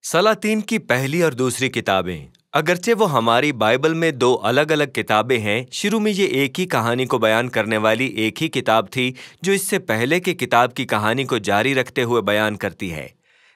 सलातीन की पहली और दूसरी किताबें, अगरचे वो हमारी बाइबल में दो अलग अलग किताबें हैं, शुरू में ये एक ही कहानी को बयान करने वाली एक ही किताब थी जो इससे पहले की किताब की कहानी को जारी रखते हुए बयान करती है।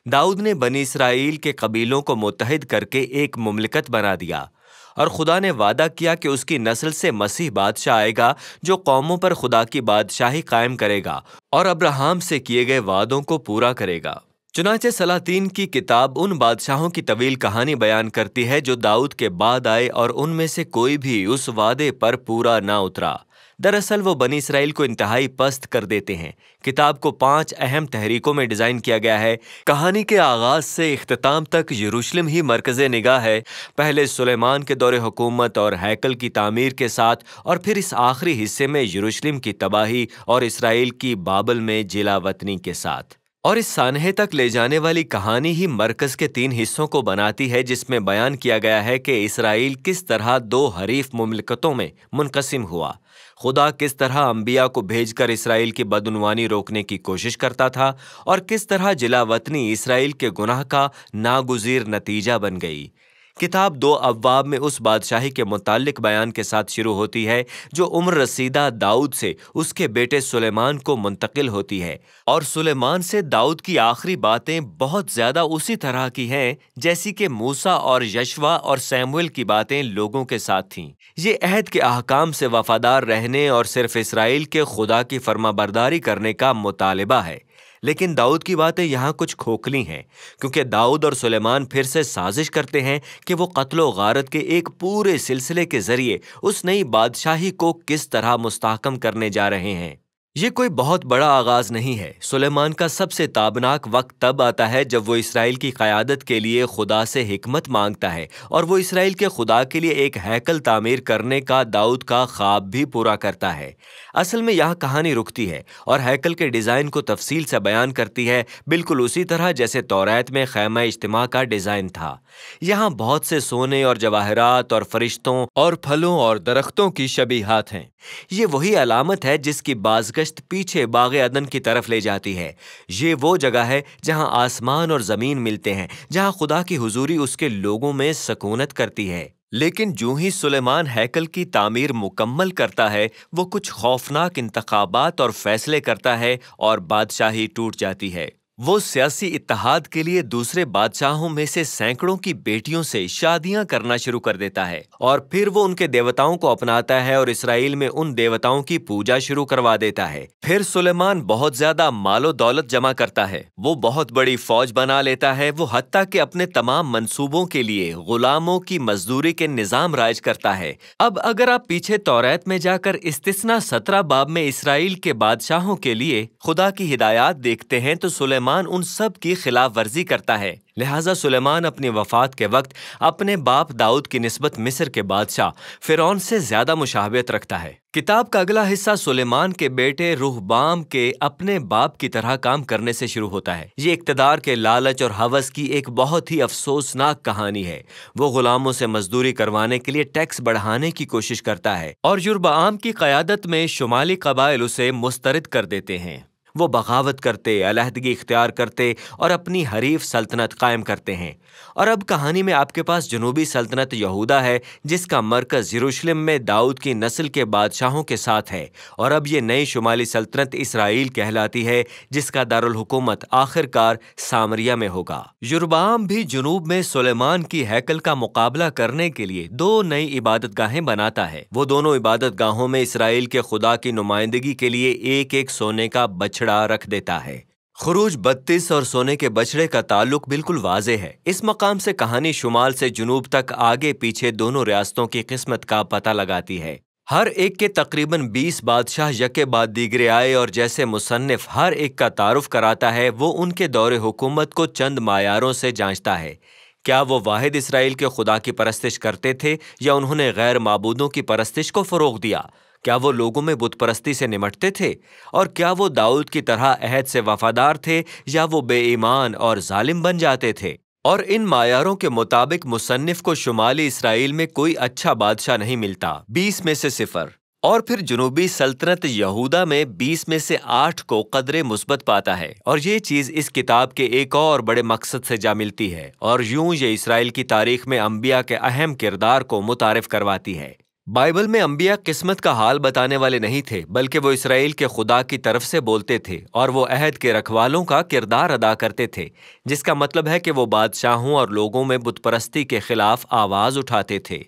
दाऊद ने बनी इसराइल के कबीलों को मुत्तहिद करके एक मुमलिकत बना दिया और खुदा ने वादा किया कि उसकी नस्ल से मसीह बादशाह आएगा जो कौमों पर खुदा की बादशाही कायम करेगा और अब्राहम से किए गए वादों को पूरा करेगा। चुनांचे सलातीन की किताब उन बादशाहों की तवील कहानी बयान करती है जो दाऊद के बाद आए और उनमें से कोई भी उस वादे पर पूरा ना उतरा। दरअसल वो बनी इसराइल को इंतहाई पस्त कर देते हैं। किताब को 5 अहम तहरीकों में डिज़ाइन किया गया है। कहानी के आगाज़ से इख्तिताम तक यरूशलेम ही मरकज़ निगाह है, पहले सुलेमान के दौरे हुकूमत और हैकल की तामीर के साथ, और फिर इस आखिरी हिस्से में यरूशलेम की तबाही और इसराइल की बाबल में जिला वतनी के साथ। और इस सानहे तक ले जाने वाली कहानी ही मरकज़ के 3 हिस्सों को बनाती है, जिसमें बयान किया गया है कि इसराइल किस तरह 2 हरीफ मुमलिकतों में मुनक़सिम हुआ, खुदा किस तरह अंबिया को भेजकर इसराइल की बदउनवानी रोकने की कोशिश करता था और किस तरह जिला वतनी इसराइल के गुनाह का नागुज़ीर नतीजा बन गई। किताब 2 अब्वाब में उस बादशाही के मुतालिक बयान के साथ शुरू होती है जो उम्र रसीदा दाऊद से उसके बेटे सुलेमान को मुंतकिल होती है, और सुलेमान से दाऊद की आखिरी बातें बहुत ज़्यादा उसी तरह की हैं जैसी कि मूसा और यशवा और सैमुएल की बातें लोगों के साथ थीं। ये अहद के अहकाम से वफादार रहने और सिर्फ इसराइल के खुदा की फरमाबरदारी करने का मुतालिबा है। लेकिन दाऊद की बातें यहाँ कुछ खोखली हैं, क्योंकि दाऊद और सुलेमान फिर से साजिश करते हैं कि वो कत्लो गारत के एक पूरे सिलसिले के जरिए उस नई बादशाही को किस तरह मुस्तहकम करने जा रहे हैं। ये कोई बहुत बड़ा आगाज़ नहीं है। सुलेमान का सबसे ताबनाक वक्त तब आता है जब वो इसराइल की क़यादत के लिए खुदा से हिकमत मांगता है और वो इसराइल के खुदा के लिए एक हैकल तामीर करने का दाऊद का ख्वाब भी पूरा करता है। असल में यहाँ कहानी रुकती है और हैकल के डिज़ाइन को तफसील से बयान करती है, बिल्कुल उसी तरह जैसे तौरात में खैमा इज्तिमा का डिज़ाइन था। यहाँ बहुत से सोने और जवाहरात और फरिश्तों और फलों और दरख्तों की शबीहात हैं। ये वही अलामत है जिसकी बाज़गश्त पीछे बाग़े अदन की तरफ ले जाती है। ये वो जगह है जहाँ आसमान और ज़मीन मिलते हैं, जहाँ खुदा की हुजूरी उसके लोगों में सकूनत करती है। लेकिन जो ही सुलेमान हैकल की तामीर मुकम्मल करता है, वो कुछ खौफनाक इंतखाबात और फैसले करता है और बादशाही टूट जाती है। वो सियासी इत्तेहाद के लिए दूसरे बादशाहों में से सैकड़ों की बेटियों से शादियां करना शुरू कर देता है और फिर वो उनके देवताओं को अपनाता है और इसराइल में उन देवताओं की पूजा शुरू करवा देता है। फिर सुलेमान बहुत ज्यादा मालो दौलत जमा करता है, वो बहुत बड़ी फौज बना लेता है, वो हत्ता के अपने तमाम मंसूबों के लिए गुलामों की मजदूरी के निजाम राइज करता है। अब अगर आप पीछे तौरात में जाकर इस्तिस्ना 17 बाब में इसराइल के बादशाहों के लिए खुदा की हिदायत देखते हैं तो सुलेमान उन सब की खिलाफ वर्जी करता है। लिहाजा सुलेमान अपनी वफात के वक्त अपने बाप दाऊद की निस्बत मिस्र के बादशाह फिरौन से ज्यादा मुशाहबत रखता है। किताब का अगला हिस्सा सुलेमान के बेटे रुहबाम के अपने बाप की तरह काम करने से शुरू होता है। ये इक्तदार के लालच और हवस की एक बहुत ही अफसोसनाक कहानी है। वो गुलामों से मजदूरी करवाने के लिए टैक्स बढ़ाने की कोशिश करता है और युरबाम की क़यादत में शुमाली कबाइल उसे मुस्तरद कर देते हैं। वो बगावत करते, अलहदगी इख्तियार करते और अपनी हरीफ सल्तनत कायम करते हैं। और अब कहानी में आपके पास जनूबी सल्तनत यहूदा है जिसका मरकज़ यरूशलेम में दाऊद की नस्ल के बादशाहों के साथ है, और अब ये नई शुमाली सल्तनत इसराइल कहलाती है जिसका दारुल हुकूमत आखिरकार सामरिया में होगा। युरबाम भी जुनूब में सुलेमान की हैकल का मुकाबला करने के लिए 2 नई इबादत गाहें बनाता है। वो दोनों इबादत गाहों में इसराइल के खुदा की नुमाइंदगी के लिए एक एक सोने का बछड़ा रख देता है। खुरूज 32 और सोने के बछड़े का ताल्लुक बिल्कुल वाज़े है। इस मकाम से कहानी शुमाल से जुनूब तक आगे पीछे दोनों रियासतों की किस्मत का पता लगाती है। हर एक के तकरीबन 20 बादशाह यके बाद दीगरे आए और जैसे मुसन्निफ हर एक का तारुफ कराता है, वो उनके दौरे हुकूमत को चंद मायारों से जांचता है। क्या वो वाहिद इसराइल के खुदा की परस्तिश करते थे या उन्होंने गैर माबूदों की परस्तिश को फ़रोग़ दिया? क्या वो लोगों में बुत परस्ती से निमटते थे? और क्या वो दाऊद की तरह अहद से वफादार थे या वो बेईमान और जालिम बन जाते थे? और इन मायारों के मुताबिक मुसन्निफ को शुमाली इसराइल में कोई अच्छा बादशाह नहीं मिलता। 20 में से 0। اور پھر جنوبی سلطنت یہودا میں 20 میں سے 8 کو قدر مثبت پاتا ہے، اور یہ چیز اس کتاب کے ایک اور بڑے مقصد سے جا ملتی ہے، اور یوں یہ اسرائیل کی تاریخ میں انبیاء کے اہم کردار کو متعارف کرواتی ہے۔ بائبل میں انبیاء قسمت کا حال بتانے والے نہیں تھے، بلکہ وہ اسرائیل کے خدا کی طرف سے بولتے تھے، اور وہ عہد کے رکھوالوں کا کردار ادا کرتے تھے، جس کا مطلب ہے کہ وہ بادشاہوں اور لوگوں میں بت پرستی کے خلاف آواز اٹھاتے تھے۔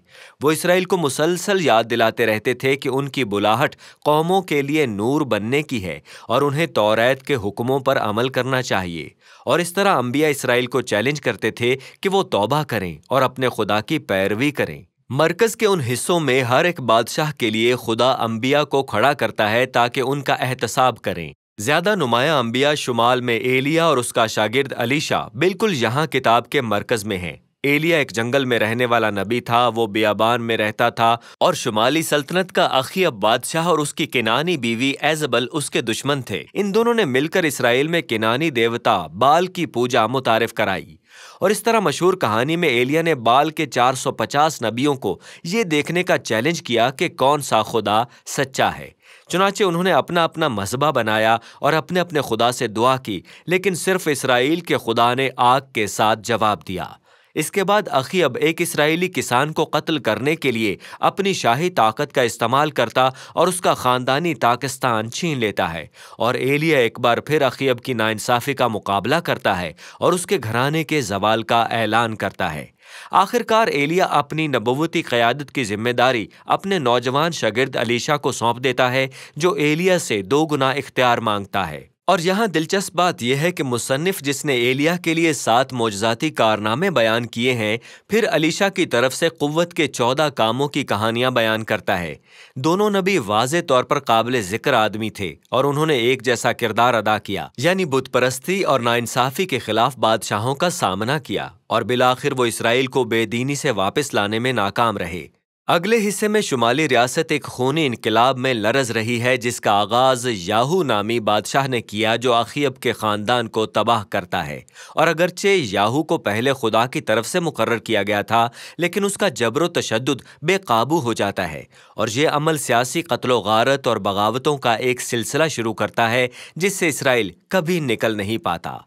وہ اسرائیل کو مسلسل یاد دلاتے رہتے تھے کہ ان کی بلاہٹ قوموں کے لیے نور بننے کی ہے، اور انہیں توریت کے حکموں پر عمل کرنا چاہیے، اور اس طرح انبیاء اسرائیل کو چیلنج کرتے تھے کہ وہ توبہ کریں اور اپنے خدا کی پیروی کریں۔ مرکز کے ان حصوں میں ہر ایک بادشاہ کے لیے خدا انبیاء کو کھڑا کرتا ہے تاکہ ان کا احتساب کریں۔ زیادہ نمایاں انبیاء شمال میں ایلیا اور اس کا شاگرد الیشا بالکل یہاں کتاب کے مرکز میں ہیں۔ ایلیا ایک جنگل میں رہنے والا نبی تھا، وہ بیابان میں رہتا تھا، اور شمالی سلطنت کا اخیب بادشاہ اور اس کی کنانی بیوی ایزبل اس کے دشمن تھے۔ ان دونوں نے مل کر اسرائیل میں کنانی دیوتا بال کی پوجا متعارف کرائی، اور اس طرح مشہور کہانی میں ایلیا نے بال کے 450 نبیوں کو یہ دیکھنے کا چیلنج کیا کہ کون سا خدا سچا ہے۔ چنانچہ انہوں نے اپنا اپنا مذبح بنایا اور اپنے اپنے خدا سے دعا کی، لیکن صرف اسرائیل کے خدا نے آگ کے ساتھ جواب دیا۔ اس کے بعد اخیب ایک اسرائیلی کسان کو قتل کرنے کے لیے اپنی شاہی طاقت کا استعمال کرتا اور اس کا خاندانی تاکستان چھین لیتا ہے، اور ایلیا ایک بار پھر اخیب کی ناانصافی کا مقابلہ کرتا ہے اور اس کے گھرانے کے زوال کا اعلان کرتا ہے۔ آخرکار ایلیا اپنی نبوتی قیادت کی ذمہ داری اپنے نوجوان شاگرد الیشا کو سونپ دیتا ہے، جو ایلیا سے 2 گنا اختیار مانگتا ہے۔ اور یہاں دلچسپ بات یہ ہے کہ مصنف جس نے ایلیا کے لیے 7 معجزاتی کارنامے بیان کیے ہیں، پھر الیشا کی طرف سے قوت کے 14 کاموں کی کہانیاں بیان کرتا ہے۔ دونوں نبی واضح طور پر قابل ذکر آدمی تھے، اور انہوں نے ایک جیسا کردار ادا کیا، یعنی بت پرستی اور ناانصافی کے خلاف بادشاہوں کا سامنا کیا، اور بالآخر وہ اسرائیل کو بے دینی سے واپس لانے میں ناکام رہے۔ اگلے حصے میں شمالی ریاست ایک خونی انقلاب میں لرز رہی ہے، جس کا آغاز یاہو نامی بادشاہ نے کیا، جو اخیب کے خاندان کو تباہ کرتا ہے۔ اور اگرچہ یاہو کو پہلے خدا کی طرف سے مقرر کیا گیا تھا، لیکن اس کا جبر و تشدد بے قابو ہو جاتا ہے، اور یہ عمل سیاسی قتل و غارت اور بغاوتوں کا ایک سلسلہ شروع کرتا ہے، جس سے اسرائیل کبھی نکل نہیں پاتا۔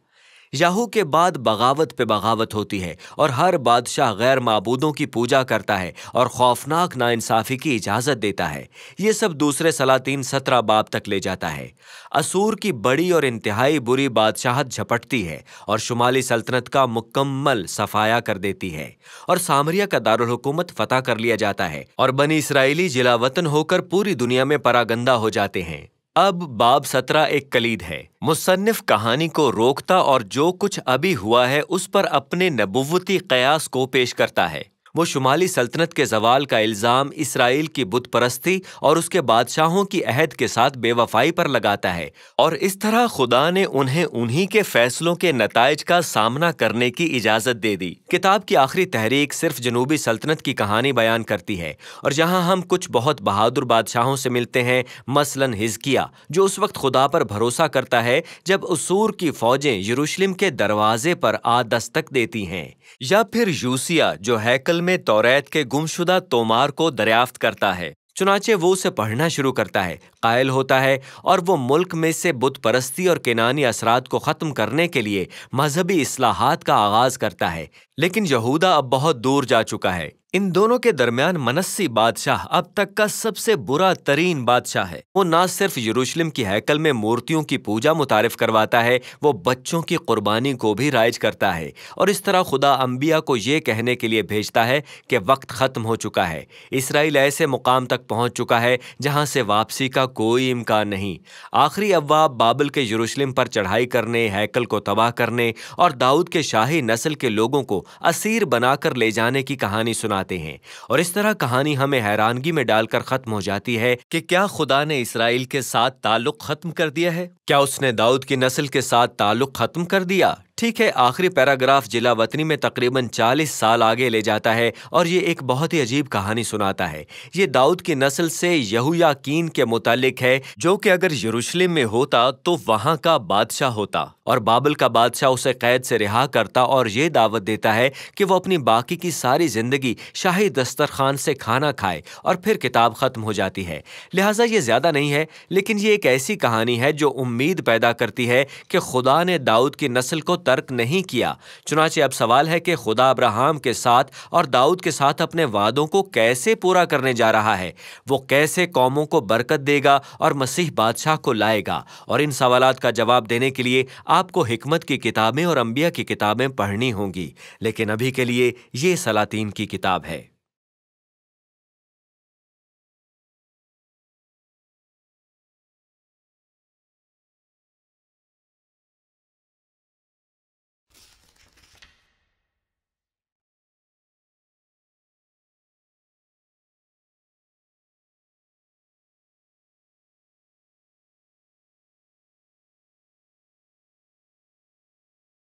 یاہو کے بعد بغاوت پہ بغاوت ہوتی ہے، اور ہر بادشاہ غیر معبودوں کی پوجا کرتا ہے اور خوفناک ناانصافی کی اجازت دیتا ہے۔ یہ سب دوسرے سلاطین 17 باب تک لے جاتا ہے۔ اسور کی بڑی اور انتہائی بری بادشاہت جھپٹتی ہے اور شمالی سلطنت کا مکمل صفایا کر دیتی ہے، اور سامریہ کا دارالحکومت فتح کر لیا جاتا ہے، اور بنی اسرائیلی جلا وطن ہو کر پوری دنیا میں پراگندہ ہو جاتے ہیں۔ اب باب 17 ایک کلید ہے۔ مصنف کہانی کو روکتا اور جو کچھ ابھی ہوا ہے اس پر اپنے نبوتی قیاس کو پیش کرتا ہے۔ وہ شمالی سلطنت کے زوال کا الزام اسرائیل کی بت پرستی اور اس کے بادشاہوں کی عہد کے ساتھ بے وفائی پر لگاتا ہے، اور اس طرح خدا نے انہیں انہی کے فیصلوں کے نتائج کا سامنا کرنے کی اجازت دے دی۔ کتاب کی آخری تحریک صرف جنوبی سلطنت کی کہانی بیان کرتی ہے، اور جہاں ہم کچھ بہت بہادر بادشاہوں سے ملتے ہیں، مثلاً حزقیہ، جو اس وقت خدا پر بھروسہ کرتا ہے جب اسور کی فوجیں یروشلم کے دروازے پر آ دستک دیتی ہیں، یا پھر یوسیہ جو ہیکل میں توریت کے گمشدہ تومار کو دریافت کرتا ہے۔ چنانچہ وہ اسے پڑھنا شروع کرتا ہے، قائل ہوتا ہے، اور وہ ملک میں سے بت پرستی اور کینانی اثرات کو ختم کرنے کے لیے مذہبی اصلاحات کا آغاز کرتا ہے۔ لیکن یہودا اب بہت دور جا چکا ہے۔ ان دونوں کے درمیان منسی بادشاہ اب تک کا سب سے برا ترین بادشاہ ہے۔ وہ نہ صرف یروشلم کی ہیکل میں مورتیوں کی پوجا متعارف کرواتا ہے، وہ بچوں کی قربانی کو بھی رائج کرتا ہے، اور اس طرح خدا انبیاء کو یہ کہنے کے لیے بھیجتا ہے کہ وقت ختم ہو چکا ہے۔ اسرائیل ایسے مقام تک پہنچ چکا ہے جہاں سے واپسی کا کوئی امکان نہیں۔ آخری ابواب بابل کے یروشلم پر چڑھائی کرنے، ہیکل کو تباہ کرنے اور داؤد کے شاہی نسل کے لوگوں کو اسیر بنا کر لے جانے کی کہانی سناتے ہیں، اور اس طرح کہانی ہمیں حیرانگی میں ڈال کر ختم ہو جاتی ہے کہ کیا خدا نے اسرائیل کے ساتھ تعلق ختم کر دیا ہے؟ کیا اس نے داؤد کی نسل کے ساتھ تعلق ختم کر دیا؟ ठीक है, आखिरी पैराग्राफ जिला वतनी में तकरीबन 40 साल आगे ले जाता है और ये एक बहुत ही अजीब कहानी सुनाता है। ये दाऊद की नस्ल से यहोयाकीन के मुतालिक है, जो कि अगर यरूशलेम में होता तो वहां का बादशाह होता और बाबल का बादशाह उसे कैद से रिहा करता और ये दावत देता है कि वो अपनी बाकी की सारी जिंदगी शाही दस्तरखान से खाना खाए और फिर किताब खत्म हो जाती है। लिहाजा ये ज्यादा नहीं है, लेकिन ये एक ऐसी कहानी है जो उम्मीद पैदा करती है कि खुदा ने दाऊद की नस्ल को तर्क नहीं किया। चुनांचे अब सवाल है कि खुदा अब्राहम के साथ और दाऊद के साथ अपने वादों को कैसे पूरा करने जा रहा है। वो कैसे कौमों को बरकत देगा और मसीह बादशाह को लाएगा। और इन सवालात का जवाब देने के लिए आपको हिकमत की किताबें और अंबिया की किताबें पढ़नी होंगी। लेकिन अभी के लिए ये सलातीन की किताब है।